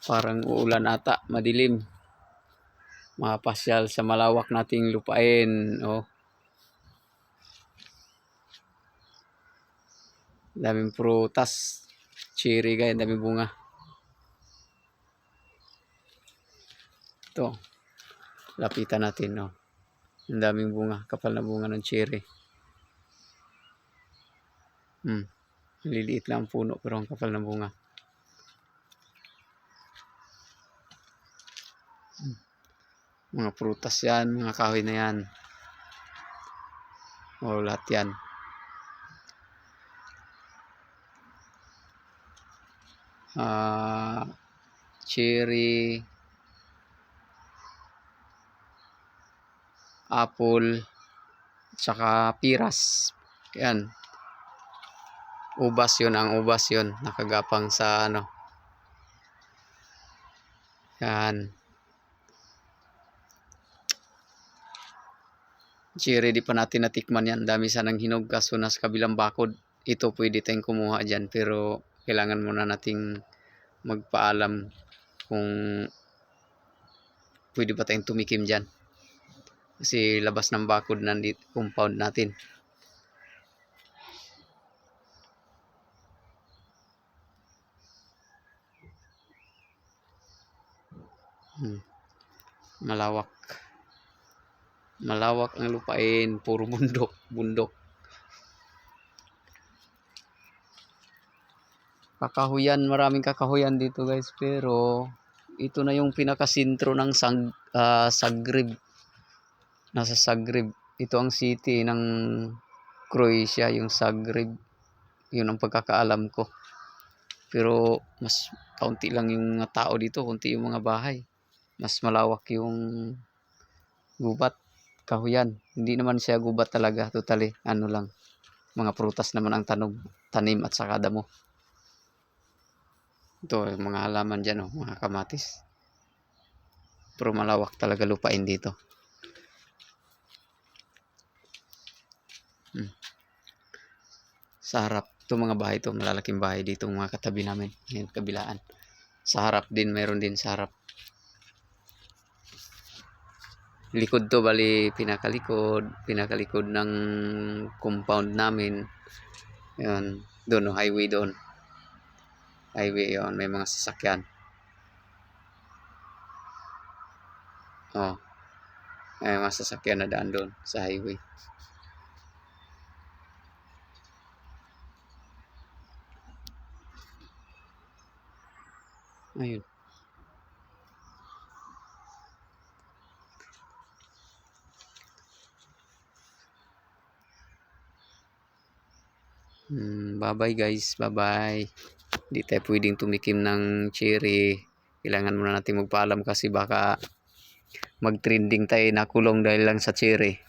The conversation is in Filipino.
Parang uulan ata, madilim. Mapasyal sa malawak nating lupain. Oh. Daming prutas. Cherry guys, daming bunga. Ito. Lapitan natin, oh. Ang daming bunga, kapal na bunga ng cherry. Liliit lang ang puno pero ang kapal ng bunga. Mga prutas yan, mga kahoy na yan. O lahat yan. Cherry, apple, tsaka piras. Yan. Ubas yun, ang ubas yun. Nakagapang sa ano. Yan. Cherry, di pa natin natikman yan. Dami sanang hinog kaso nasa kabilang bakod. Ito pwede tayong kumuha dyan. Pero kailangan muna nating magpaalam kung pwede ba tayong tumikim dyan. Kasi labas ng bakod ng compound natin. Malawak. Malawak ang lupain. Puro bundok. Kakahuyan, maraming kakahuyan dito guys. Pero ito na yung pinakasentro ng Zagreb. Nasa Zagreb. Ito ang city ng Croatia, yung Zagreb. Yun ang pagkakaalam ko. Pero mas kaunti lang yung mga tao dito, kaunti yung mga bahay. Mas malawak yung gubat, kahuyan. Hindi naman siya gubat talaga, totally. Ano lang, mga prutas naman ang tanim at saka damo. Ito, yung mga halaman dyan, oh, mga kamatis. Pero malawak talaga lupain dito. Sa harap, ito mga bahay to, malalaking bahay dito, mga katabi namin. Ngayon, kabilaan. Sa harap din, meron din sa harap. Likod to, bali pinakalikod ng compound namin. Yun, doon, no, highway doon. Highway yun, may mga sasakyan. Oh, may mga sasakyan na daan doon sa highway. Ayun. Bye-bye guys, bye-bye. Hindi tayo pwedeng tumikim ng cherry. Kailangan muna natin magpaalam kasi baka mag-trending tayo na kulong dahil lang sa cherry.